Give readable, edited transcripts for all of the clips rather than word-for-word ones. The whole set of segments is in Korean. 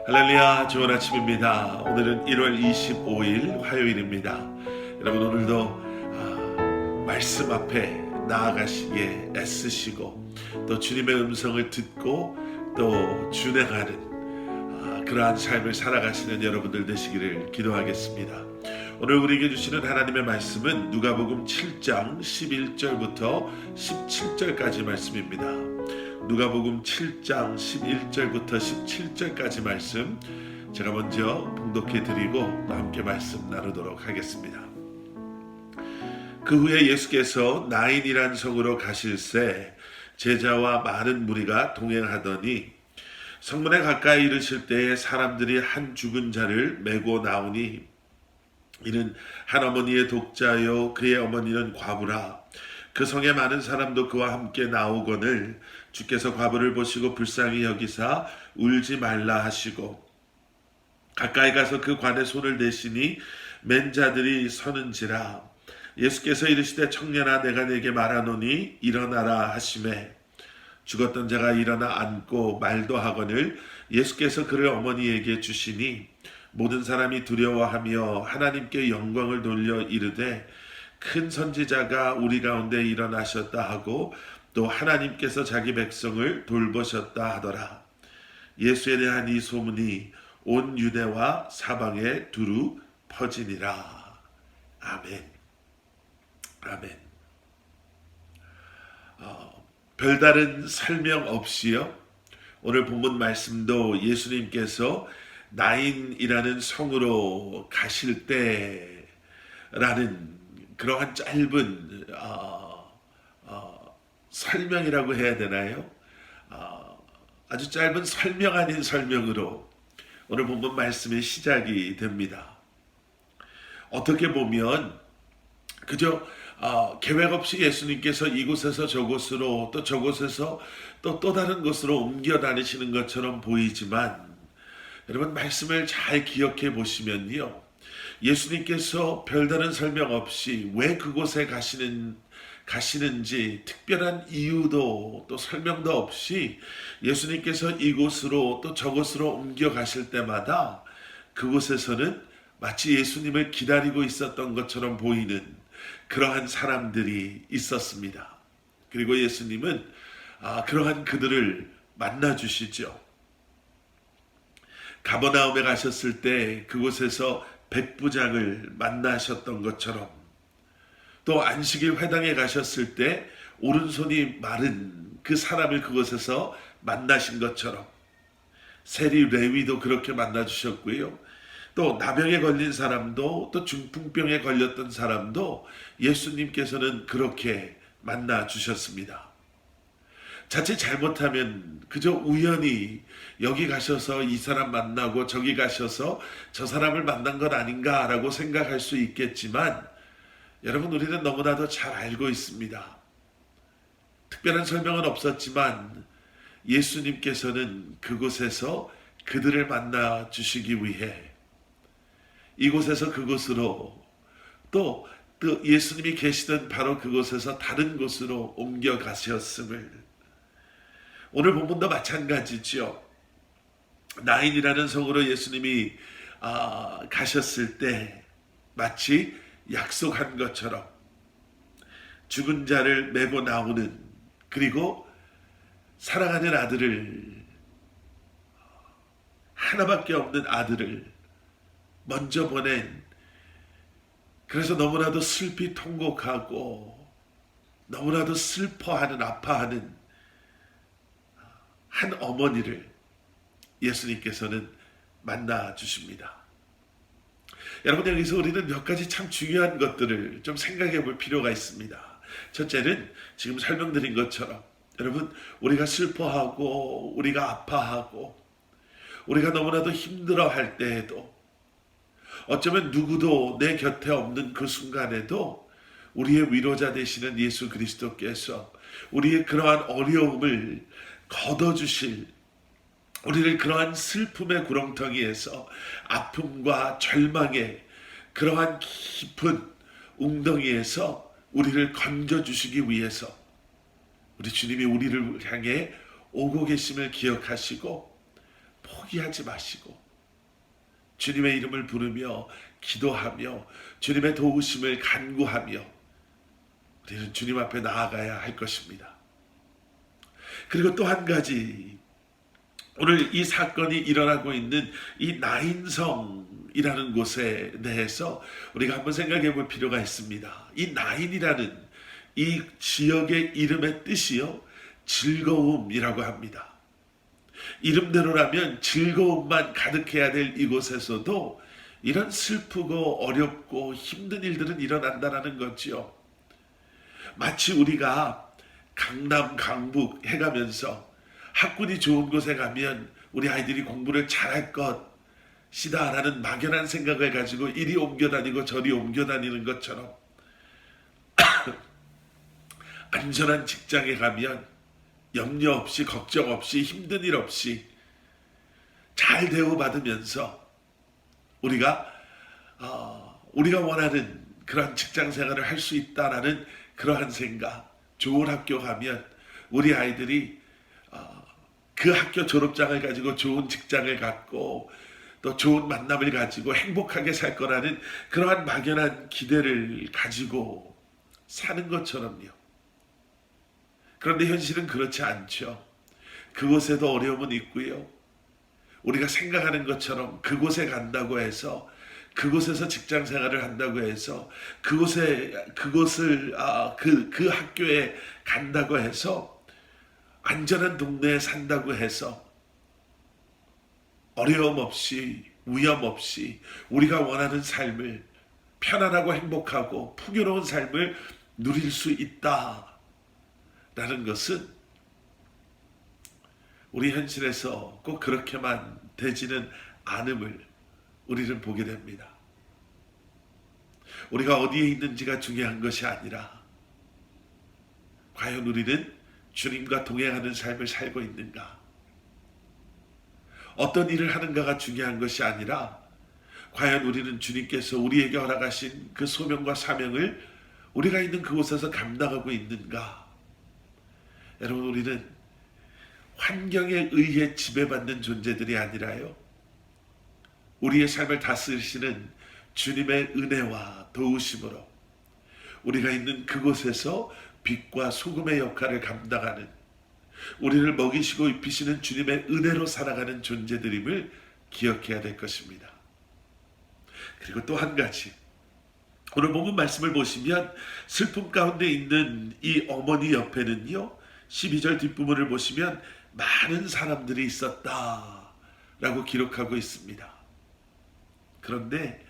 할렐루야, 좋은 아침입니다. 오늘은 1월 25일 화요일입니다. 여러분 오늘도 말씀 앞에 나아가시기에 애쓰시고 또 주님의 음성을 듣고 또 준행하는 그러한 삶을 살아가시는 여러분들 되시기를 기도하겠습니다. 오늘 우리에게 주시는 하나님의 말씀은 누가복음 7장 11절부터 17절까지 말씀입니다. 누가복음 7장 11절부터 17절까지 말씀 제가 먼저 봉독해 드리고 함께 말씀 나누도록 하겠습니다. 그 후에 예수께서 나인이란 성으로 가실새 제자와 많은 무리가 동행하더니 성문에 가까이 이르실 때에 사람들이 한 죽은 자를 메고 나오니 이는 한 어머니의 독자요 그의 어머니는 과부라. 그 성에 많은 사람도 그와 함께 나오거늘 주께서 과부를 보시고 불쌍히 여기사 울지 말라 하시고 가까이 가서 그 관에 손을 대시니 맨 자들이 서는지라. 예수께서 이르시되 청년아 내가 네게 말하노니 일어나라 하시매 죽었던 자가 일어나 앉고 말도 하거늘 예수께서 그를 어머니에게 주시니 모든 사람이 두려워하며 하나님께 영광을 돌려 이르되 큰 선지자가 우리 가운데 일어나셨다 하고 또 하나님께서 자기 백성을 돌보셨다 하더라. 예수에 대한 이 소문이 온 유대와 사방에 두루 퍼지니라. 아멘. 아멘. 별다른 설명 없이요. 오늘 본문 말씀도 예수님께서 나인이라는 성으로 가실 때라는 그러한 짧은 설명이라고 해야 되나요? 아주 짧은 설명 아닌 설명으로 오늘 본문 말씀의 시작이 됩니다. 어떻게 보면 그저 계획 없이 예수님께서 이곳에서 저곳으로 또 저곳에서 또 다른 곳으로 옮겨 다니시는 것처럼 보이지만 여러분 말씀을 잘 기억해 보시면요. 예수님께서 별다른 설명 없이 왜 그곳에 가시는지 특별한 이유도 또 설명도 없이 예수님께서 이곳으로 또 저곳으로 옮겨 가실 때마다 그곳에서는 마치 예수님을 기다리고 있었던 것처럼 보이는 그러한 사람들이 있었습니다. 그리고 예수님은 그러한 그들을 만나 주시죠. 가버나움에 가셨을 때 그곳에서 백부장을 만나셨던 것처럼 또 안식일 회당에 가셨을 때 오른손이 마른 그 사람을 그곳에서 만나신 것처럼 세리 레위도 그렇게 만나주셨고요. 또 나병에 걸린 사람도 또 중풍병에 걸렸던 사람도 예수님께서는 그렇게 만나주셨습니다. 자칫 잘못하면 그저 우연히 여기 가셔서 이 사람 만나고 저기 가셔서 저 사람을 만난 것 아닌가라고 생각할 수 있겠지만 여러분 우리는 너무나도 잘 알고 있습니다. 특별한 설명은 없었지만 예수님께서는 그곳에서 그들을 만나 주시기 위해 이곳에서 그곳으로 또 예수님이 계시던 바로 그곳에서 다른 곳으로 옮겨 가셨음을 오늘 본문도 마찬가지죠. 나인이라는 성으로 예수님이 가셨을 때 마치 약속한 것처럼 죽은 자를 메고 나오는 그리고 사랑하는 아들을 하나밖에 없는 아들을 먼저 보낸 그래서 너무나도 슬피 통곡하고 너무나도 슬퍼하는 아파하는 한 어머니를 예수님께서는 만나 주십니다. 여러분 여기서 우리는 몇 가지 참 중요한 것들을 좀 생각해 볼 필요가 있습니다. 첫째는 지금 설명드린 것처럼 여러분 우리가 슬퍼하고 우리가 아파하고 우리가 너무나도 힘들어할 때에도 어쩌면 누구도 내 곁에 없는 그 순간에도 우리의 위로자 되시는 예수 그리스도께서 우리의 그러한 어려움을 걷어주실 우리를 그러한 슬픔의 구렁텅이에서 아픔과 절망의 그러한 깊은 웅덩이에서 우리를 건져주시기 위해서 우리 주님이 우리를 향해 오고 계심을 기억하시고 포기하지 마시고 주님의 이름을 부르며 기도하며 주님의 도우심을 간구하며 우리는 주님 앞에 나아가야 할 것입니다. 그리고 또 한 가지, 오늘 이 사건이 일어나고 있는 이 나인성이라는 곳에 대해서 우리가 한번 생각해 볼 필요가 있습니다. 이 나인이라는 이 지역의 이름의 뜻이요, 즐거움이라고 합니다. 이름대로라면 즐거움만 가득해야 될 이곳에서도 이런 슬프고 어렵고 힘든 일들은 일어난다는 거지요. 마치 우리가 강남, 강북 해가면서 학군이 좋은 곳에 가면 우리 아이들이 공부를 잘할 것이다 라는 막연한 생각을 가지고 이리 옮겨 다니고 저리 옮겨 다니는 것처럼 안전한 직장에 가면 염려 없이 걱정 없이 힘든 일 없이 잘 대우받으면서 우리가 원하는 그런 직장 생활을 할 수 있다라는 그러한 생각, 좋은 학교 가면 우리 아이들이 그 학교 졸업장을 가지고 좋은 직장을 갖고 또 좋은 만남을 가지고 행복하게 살 거라는 그러한 막연한 기대를 가지고 사는 것처럼요. 그런데 현실은 그렇지 않죠. 그곳에도 어려움은 있고요. 우리가 생각하는 것처럼 그곳에 간다고 해서, 그곳에서 직장 생활을 한다고 해서, 그 학교에 간다고 해서, 안전한 동네에 산다고 해서 어려움 없이 위험 없이 우리가 원하는 삶을, 편안하고 행복하고 풍요로운 삶을 누릴 수 있다 라는 것은 우리 현실에서 꼭 그렇게만 되지는 않음을 우리는 보게 됩니다. 우리가 어디에 있는지가 중요한 것이 아니라 과연 우리는 주님과 동행하는 삶을 살고 있는가? 어떤 일을 하는가가 중요한 것이 아니라 과연 우리는 주님께서 우리에게 허락하신 그 소명과 사명을 우리가 있는 그곳에서 감당하고 있는가? 여러분, 우리는 환경에 의해 지배받는 존재들이 아니라요, 우리의 삶을 다스리시는 주님의 은혜와 도우심으로 우리가 있는 그곳에서 빛과 소금의 역할을 감당하는, 우리를 먹이시고 입히시는 주님의 은혜로 살아가는 존재들임을 기억해야 될 것입니다. 그리고 또 한 가지, 오늘 본문 말씀을 보시면 슬픔 가운데 있는 이 어머니 옆에는요, 12절 뒷부분을 보시면 많은 사람들이 있었다 라고 기록하고 있습니다. 그런데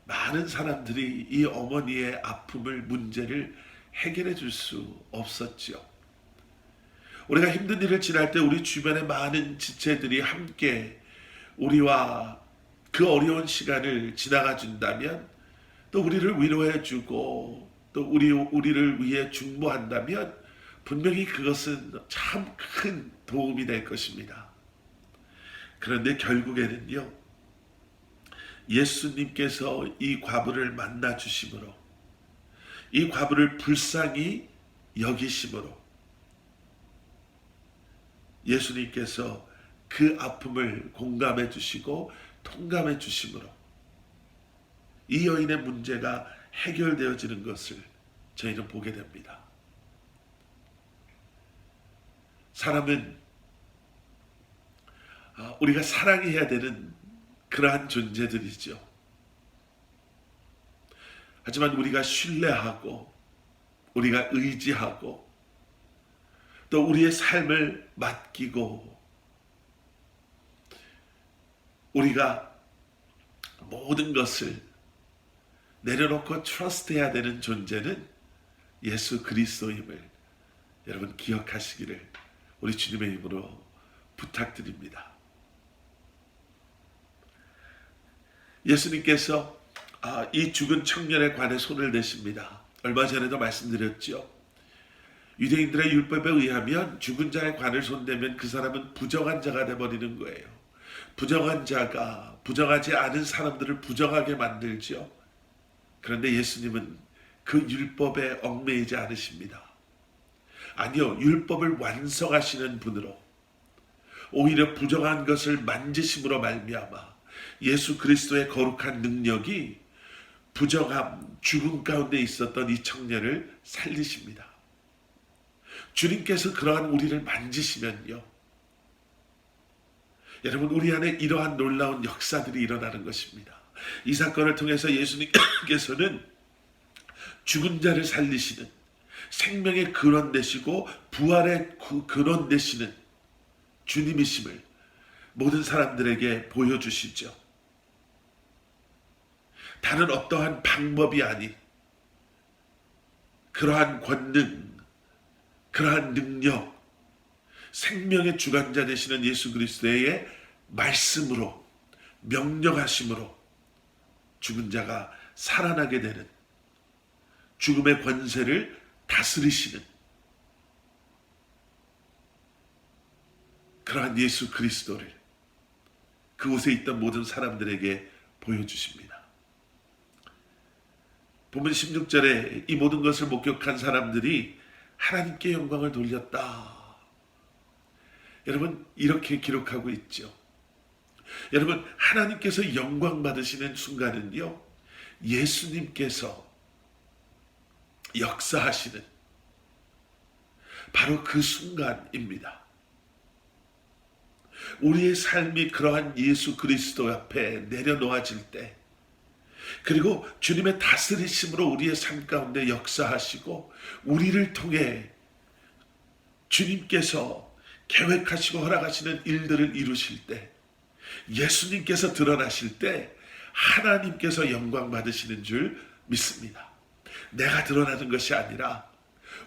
많은 사람들이 이 어머니의 아픔을, 문제를 해결해 줄 수 없었죠. 우리가 힘든 일을 지날 때 우리 주변에 많은 지체들이 함께 우리와 그 어려운 시간을 지나가 준다면, 또 우리를 위로해 주고 또 우리를 위해 중보한다면 분명히 그것은 참 큰 도움이 될 것입니다. 그런데 결국에는요, 예수님께서 이 과부를 만나 주심으로, 이 과부를 불쌍히 여기심으로 예수님께서 그 아픔을 공감해 주시고 통감해 주심으로 이 여인의 문제가 해결되어지는 것을 저희는 보게 됩니다. 사람은 우리가 사랑해야 되는 그러한 존재들이죠. 하지만 우리가 신뢰하고 우리가 의지하고 또 우리의 삶을 맡기고 우리가 모든 것을 내려놓고 트러스트해야 되는 존재는 예수 그리스도임을 여러분 기억하시기를 우리 주님의 이름으로 부탁드립니다. 예수님께서 이 죽은 청년에 관해 손을 대십니다. 얼마 전에도 말씀드렸죠. 유대인들의 율법에 의하면 죽은 자의 관을 손대면 그 사람은 부정한 자가 되어버리는 거예요. 부정한 자가 부정하지 않은 사람들을 부정하게 만들죠. 그런데 예수님은 그 율법에 얽매이지 않으십니다. 아니요, 율법을 완성하시는 분으로, 오히려 부정한 것을 만지심으로 말미암아 예수 그리스도의 거룩한 능력이 부정함, 죽음 가운데 있었던 이 청년을 살리십니다. 주님께서 그러한 우리를 만지시면요, 여러분, 우리 안에 이러한 놀라운 역사들이 일어나는 것입니다. 이 사건을 통해서 예수님께서는 죽은 자를 살리시는, 생명의 근원 되시고 부활의 근원 되시는 주님이심을 모든 사람들에게 보여주시죠. 다른 어떠한 방법이 아닌 그러한 권능, 그러한 능력, 생명의 주관자 되시는 예수 그리스도의 말씀으로, 명령하심으로 죽은 자가 살아나게 되는, 죽음의 권세를 다스리시는 그러한 예수 그리스도를 그곳에 있던 모든 사람들에게 보여주십니다. 본문 16절에 이 모든 것을 목격한 사람들이 하나님께 영광을 돌렸다. 여러분, 이렇게 기록하고 있죠. 여러분, 하나님께서 영광 받으시는 순간은요, 예수님께서 역사하시는 바로 그 순간입니다. 우리의 삶이 그러한 예수 그리스도 앞에 내려놓아질 때, 그리고 주님의 다스리심으로 우리의 삶 가운데 역사하시고 우리를 통해 주님께서 계획하시고 허락하시는 일들을 이루실 때, 예수님께서 드러나실 때 하나님께서 영광 받으시는 줄 믿습니다. 내가 드러나는 것이 아니라,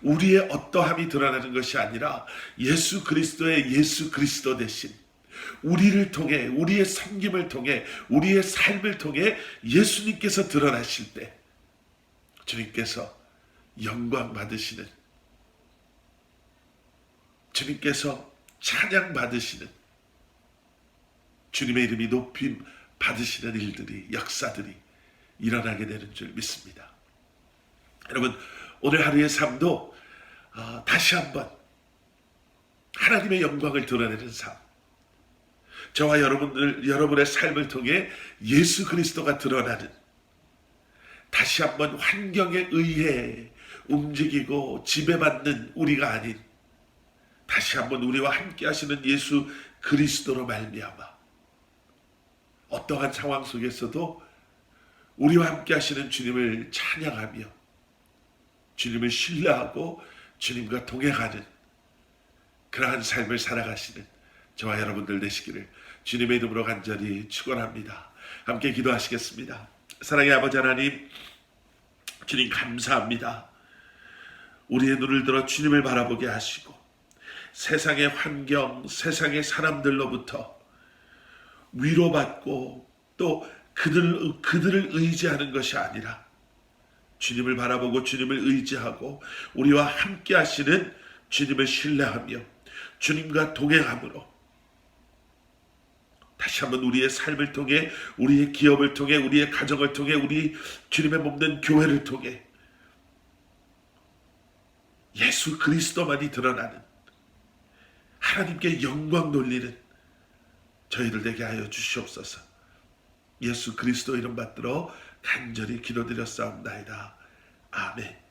우리의 어떠함이 드러나는 것이 아니라 예수 그리스도의 예수 그리스도 대신 우리를 통해, 우리의 섬김을 통해, 우리의 삶을 통해 예수님께서 드러나실 때 주님께서 영광 받으시는, 주님께서 찬양 받으시는, 주님의 이름이 높임 받으시는 일들이, 역사들이 일어나게 되는 줄 믿습니다. 여러분, 오늘 하루의 삶도 다시 한번 하나님의 영광을 드러내는 삶, 저와 여러분의 삶을 통해 예수 그리스도가 드러나는, 다시 한번 환경에 의해 움직이고 지배받는 우리가 아닌, 다시 한번 우리와 함께 하시는 예수 그리스도로 말미암아 어떠한 상황 속에서도 우리와 함께 하시는 주님을 찬양하며 주님을 신뢰하고 주님과 동행하는 그러한 삶을 살아가시는 저와 여러분들 되시기를 주님의 이름으로 간절히 축원합니다. 함께 기도하시겠습니다. 사랑의 아버지 하나님, 주님 감사합니다. 우리의 눈을 들어 주님을 바라보게 하시고 세상의 환경, 세상의 사람들로부터 위로받고 또 그들을 의지하는 것이 아니라 주님을 바라보고 주님을 의지하고 우리와 함께 하시는 주님을 신뢰하며 주님과 동행함으로 다시 한번 우리의 삶을 통해, 우리의 기업을 통해, 우리의 가정을 통해, 우리 주님의 몸된 교회를 통해 예수 그리스도만이 드러나는, 하나님께 영광 돌리는 저희들 되게 하여 주시옵소서. 예수 그리스도 이름 받들어 간절히 기도드렸사옵나이다. 아멘.